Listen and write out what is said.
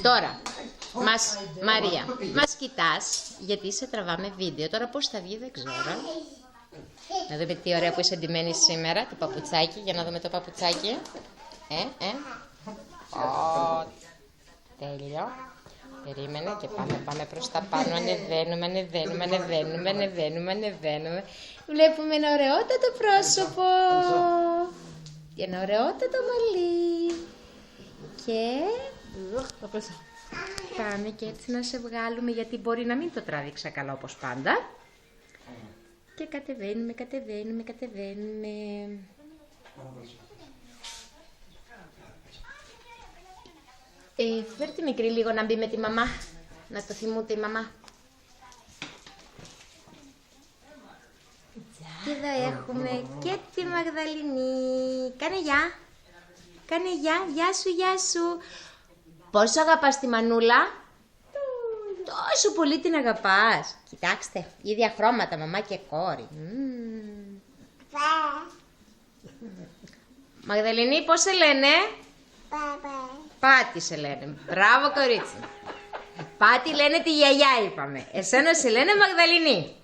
Τώρα, Μαρία, μας κοιτάς γιατί σε τραβάμε βίντεο. Τώρα πώς θα βγει δεν ξέρω. Να δούμε τι ωραία που είσαι ντυμένη σήμερα, το παπουτσάκι. Για να δούμε το παπουτσάκι. Τέλειο. Περίμενε και πάμε προς τα πάνω. Ανεβαίνουμε. Βλέπουμε ένα ωραιότατο πρόσωπο. Και ένα ωραιότατο μαλλί. Και πάμε και έτσι να σε βγάλουμε, γιατί μπορεί να μην το τράβηξα καλά όπως πάντα. Και κατεβαίνουμε. Φέρ' τη μικρή λίγο να μπει με τη μαμά, να το θυμούται η μαμά. Και εδώ έχουμε και τη Μαγδαληνή. Κάνε γεια σου. Πόσο αγαπάς τη Μανούλα? Τόσο πολύ την αγαπάς. Κοιτάξτε, ίδια χρώματα, μαμά και κόρη. Μαγδαληνή, πώς σε λένε? Πάτη σε λένε. Μπράβο κορίτσι. Πάτη λένε τη γιαγιά είπαμε. Εσένα σε λένε Μαγδαληνή.